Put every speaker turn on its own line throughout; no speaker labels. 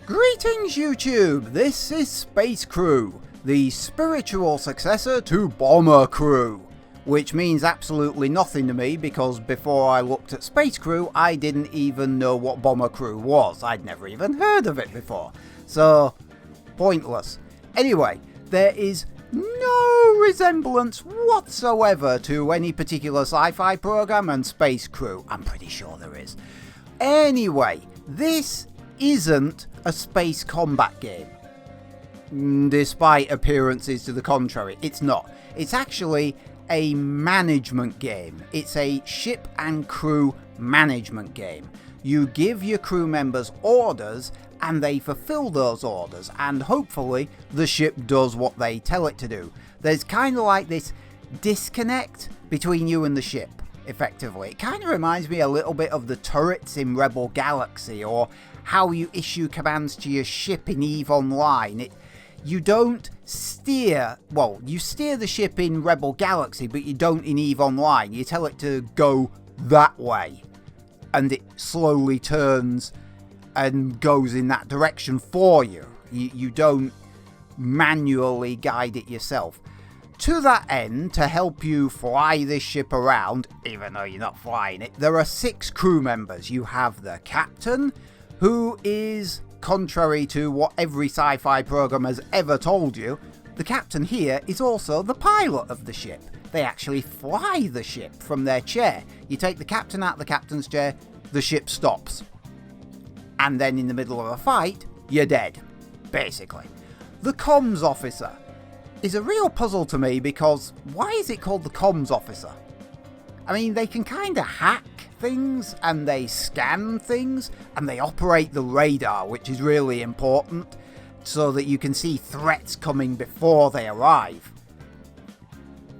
Greetings YouTube, this is Space Crew, the spiritual successor to Bomber Crew, which means absolutely nothing to me because before I looked at Space Crew I didn't even know what Bomber Crew was. I'd never even heard of it before, so pointless. Anyway, there is no resemblance whatsoever to any particular sci-fi program and Space Crew. I'm pretty sure there is. Anyway, this isn't a space combat game. Despite appearances to the contrary, it's not. It's actually a management game. It's a ship and crew management game. You give your crew members orders and they fulfill those orders, and hopefully the ship does what they tell it to do. There's kind of like this disconnect between you and the ship, effectively. It kind of reminds me a little bit of the turrets in Rebel Galaxy, or how you issue commands to your ship in EVE Online. You don't steer, well, you steer the ship in Rebel Galaxy, but you don't in EVE Online. You tell it to go that way, and it slowly turns and goes in that direction for you. You don't manually guide it yourself. To that end, to help you fly this ship around, even though you're not flying it, there are 6 crew members. You have the captain, who is, contrary to what every sci-fi program has ever told you, the captain here is also the pilot of the ship. They actually fly the ship from their chair. You take the captain out of the captain's chair, the ship stops. And then in the middle of a fight, you're dead, basically. The comms officer is a real puzzle to me because why is it called the comms officer? I mean, they can kind of hack things and they scan things and they operate the radar, which is really important so that you can see threats coming before they arrive.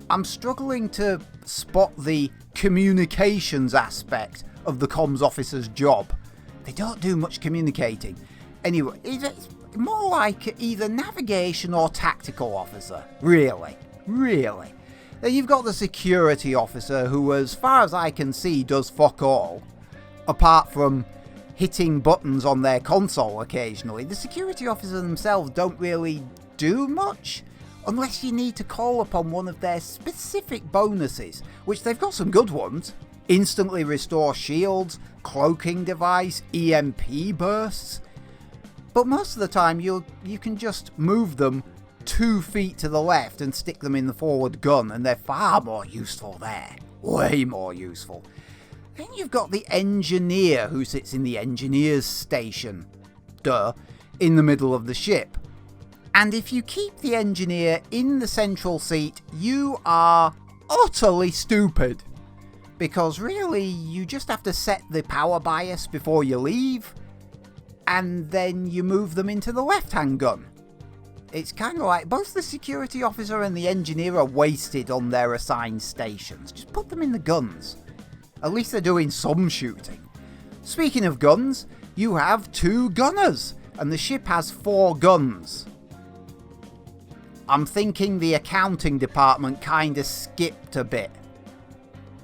I'm struggling to spot the communications aspect of the comms officer's job. They don't do much communicating. Anyway, it's more like either navigation or tactical officer. Really. Then you've got the security officer who, as far as I can see, does fuck all. Apart from hitting buttons on their console occasionally. The security officers themselves don't really do much. Unless you need to call upon one of their specific bonuses. Which they've got some good ones. Instantly restore shields, cloaking device, EMP bursts. But most of the time you can just move them 2 feet to the left and stick them in the forward gun, and they're far more useful there. Way more useful. Then you've got the engineer who sits in the engineer's station. In the middle of the ship. And if you keep the engineer in the central seat, you are utterly stupid. Because really, you just have to set the power bias before you leave, and then you move them into the left-hand gun. It's kind of like both the security officer and the engineer are wasted on their assigned stations. Just put them in the guns. At least they're doing some shooting. Speaking of guns, you have 2 gunners, and the ship has 4 guns. I'm thinking the accounting department kind of skipped a bit.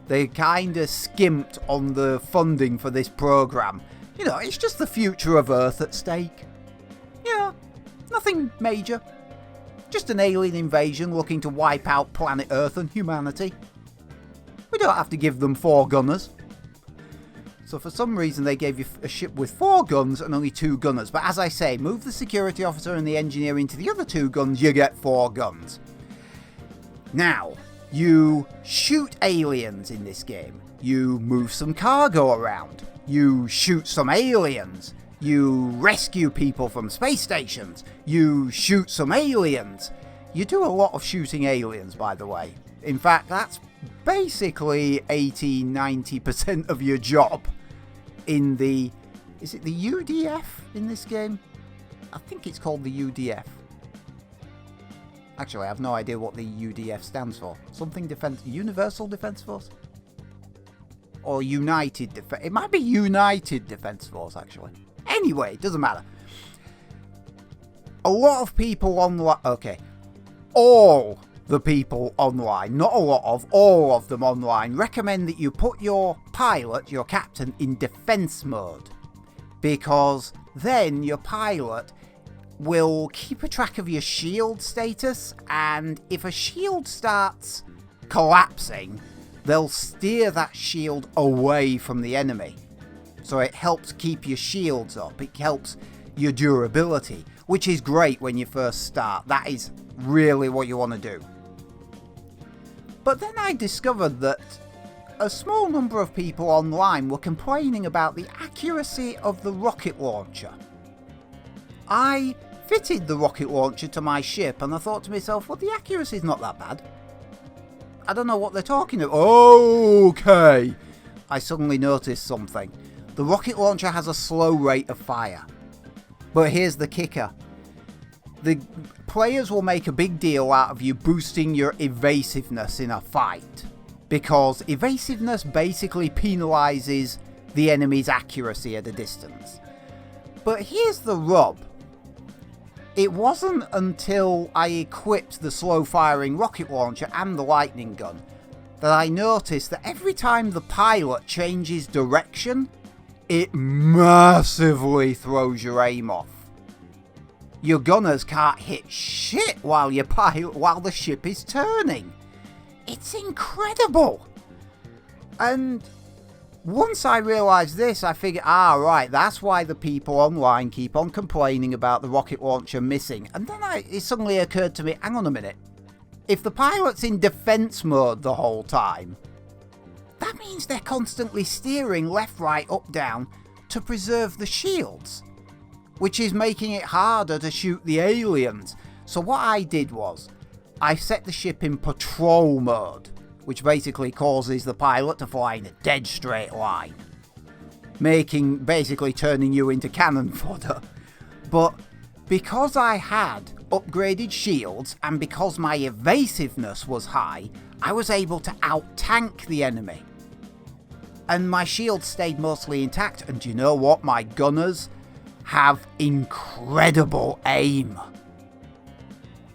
They kind of skimped on the funding for this program. You know, it's just the future of Earth at stake. Yeah, nothing major. Just an alien invasion looking to wipe out planet Earth and humanity. We don't have to give them 4 gunners. So for some reason they gave you a ship with 4 guns and only 2 gunners. But as I say, move the security officer and the engineer into the other 2 guns, you get 4 guns. Now, you shoot aliens in this game. You move some cargo around. You shoot some aliens. You rescue people from space stations. You shoot some aliens. You do a lot of shooting aliens, by the way. In fact, that's basically 80-90% of your job in the... Is it the UDF in this game? I think it's called the UDF. Actually, I have no idea what the UDF stands for. Something Defense... Universal Defense Force? Or United Defense... It might be United Defense Force, actually. Anyway, it doesn't matter. A lot of people online... Okay. All the people online, not a lot of, all of them online, recommend that you put your pilot, your captain, in defense mode. Because then your pilot will keep a track of your shield status, and if a shield starts collapsing, they'll steer that shield away from the enemy. So it helps keep your shields up, it helps your durability, which is great when you first start. That is really what you want to do. But then I discovered that a small number of people online were complaining about the accuracy of the rocket launcher. I fitted the rocket launcher to my ship and I thought to myself, well, the accuracy is not that bad. I don't know what they're talking about. Okay, I suddenly noticed something. The rocket launcher has a slow rate of fire. But here's the kicker. The players will make a big deal out of you boosting your evasiveness in a fight, because evasiveness basically penalises the enemy's accuracy at a distance. But here's the rub. It wasn't until I equipped the slow firing rocket launcher and the lightning gun that I noticed that every time the pilot changes direction, it massively throws your aim off. Your gunners can't hit shit while the ship is turning. It's incredible. And once I realised this, I figured, right, that's why the people online keep on complaining about the rocket launcher missing. And then it suddenly occurred to me, hang on a minute. If the pilot's in defence mode the whole time, that means they're constantly steering left, right, up, down to preserve the shields, which is making it harder to shoot the aliens. So what I did was, I set the ship in patrol mode, which basically causes the pilot to fly in a dead straight line, basically turning you into cannon fodder. But because I had upgraded shields and because my evasiveness was high, I was able to out-tank the enemy. And my shields stayed mostly intact, and do you know what? My gunners have incredible aim.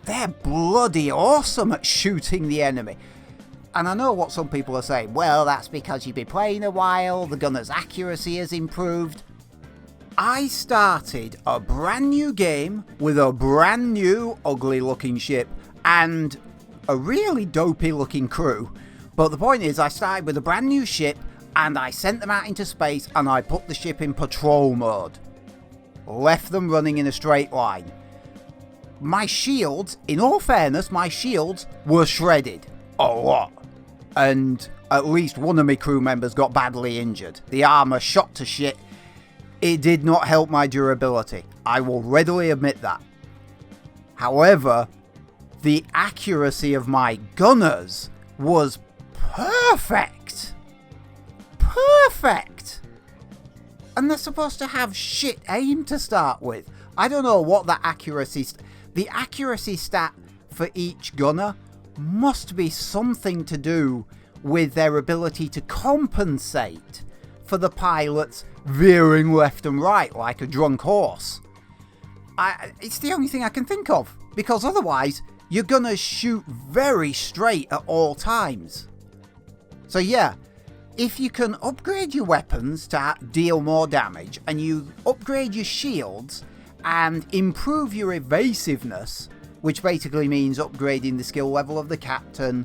They're bloody awesome at shooting the enemy. And I know what some people are saying, well, that's because you've been playing a while, the gunner's accuracy has improved. I started a brand new game with a brand new ugly looking ship and a really dopey looking crew. But the point is, I started with a brand new ship and I sent them out into space and I put the ship in patrol mode. Left them running in a straight line. My shields, in all fairness, my shields were shredded. A lot. And at least one of my crew members got badly injured. The armour shot to shit. It did not help my durability. I will readily admit that. However, the accuracy of my gunners was perfect. Perfect. And they're supposed to have shit aim to start with. I don't know what that accuracy... The accuracy stat for each gunner must be something to do with their ability to compensate for the pilots veering left and right like a drunk horse. It's the only thing I can think of, because otherwise you're gonna shoot very straight at all times. So yeah, if you can upgrade your weapons to deal more damage and you upgrade your shields and improve your evasiveness, which basically means upgrading the skill level of the captain,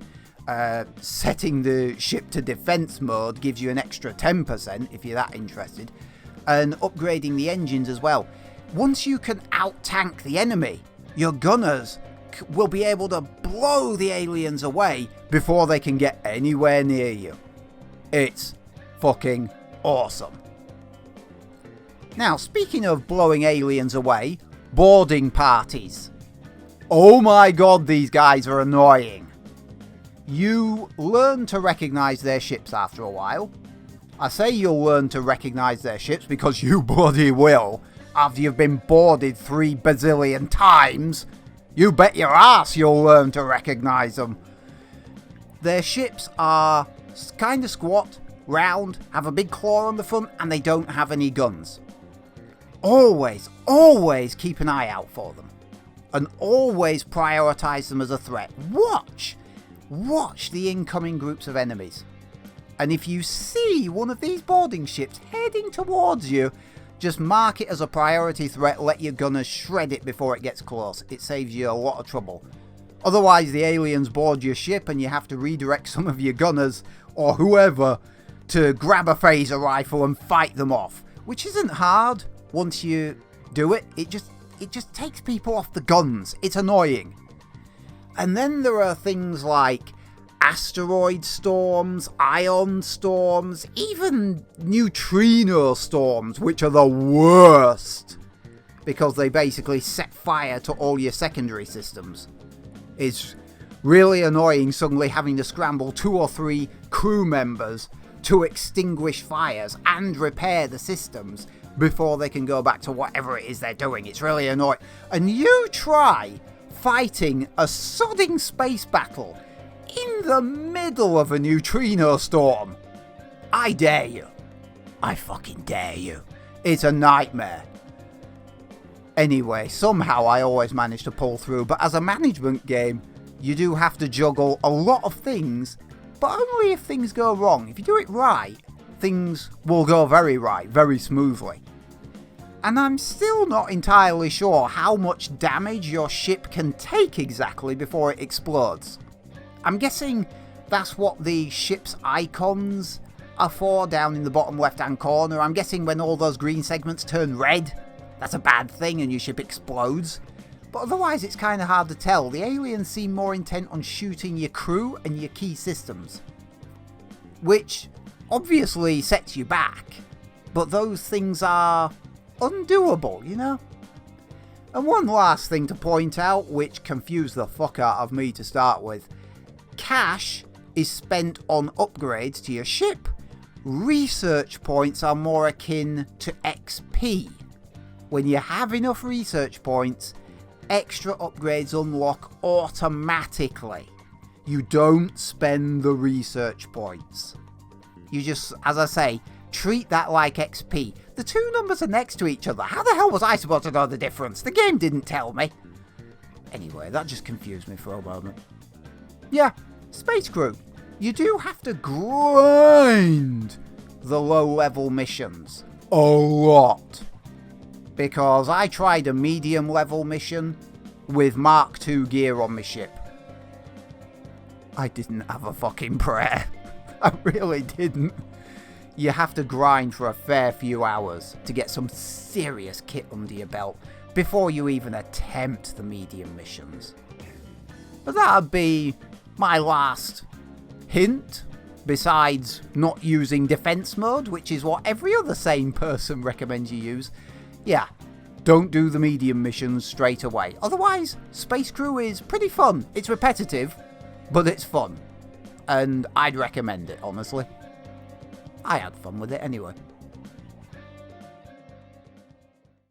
setting the ship to defense mode gives you an extra 10% if you're that interested, and upgrading the engines as well. Once you can out-tank the enemy, your gunners will be able to blow the aliens away before they can get anywhere near you. It's fucking awesome. Now, speaking of blowing aliens away, boarding parties. Oh my god, these guys are annoying. You learn to recognise their ships after a while. I say you'll learn to recognise their ships because you bloody will. After you've been boarded 3 bazillion times, you bet your ass you'll learn to recognise them. Their ships are kind of squat, round, have a big claw on the front, and they don't have any guns. Always, always keep an eye out for them. And always prioritise them as a threat. Watch the incoming groups of enemies. And if you see one of these boarding ships heading towards you, Just mark it as a priority threat, let your gunners shred it before it gets close. It saves you a lot of trouble. Otherwise, the aliens board your ship and you have to redirect some of your gunners, or whoever, to grab a phaser rifle and fight them off. Which isn't hard once you do it. It just takes people off the guns. It's annoying. And then there are things like asteroid storms, ion storms, even neutrino storms, which are the worst. Because they basically set fire to all your secondary systems. It's really annoying suddenly having to scramble 2 or 3 crew members to extinguish fires and repair the systems before they can go back to whatever it is they're doing. It's really annoying. And you try fighting a sodding space battle in the middle of a neutrino storm. I dare you. I fucking dare you. It's a nightmare. Anyway, somehow I always manage to pull through, but as a management game, you do have to juggle a lot of things, but only if things go wrong. If you do it right, things will go very right, very smoothly. And I'm still not entirely sure how much damage your ship can take exactly before it explodes. I'm guessing that's what the ship's icons are for down in the bottom left-hand corner. I'm guessing when all those green segments turn red, that's a bad thing and your ship explodes. But otherwise it's kind of hard to tell. The aliens seem more intent on shooting your crew and your key systems, which obviously sets you back. But those things are undoable, you know? And one last thing to point out, which confused the fuck out of me to start with. Cash is spent on upgrades to your ship. Research points are more akin to XP. When you have enough research points, extra upgrades unlock automatically. You don't spend the research points. You just, as I say, treat that like XP. The two numbers are next to each other. How the hell was I supposed to know the difference? The game didn't tell me. Anyway, that just confused me for a moment. Yeah, Space Crew. You do have to grind the low-level missions a lot. Because I tried a medium-level mission with Mark II gear on my ship. I didn't have a fucking prayer. I really didn't. You have to grind for a fair few hours to get some serious kit under your belt before you even attempt the medium missions. But that'd be my last hint, besides not using defense mode, which is what every other sane person recommends you use. Yeah, don't do the medium missions straight away. Otherwise, Space Crew is pretty fun. It's repetitive, but it's fun. And I'd recommend it, honestly. I had fun with it anyway.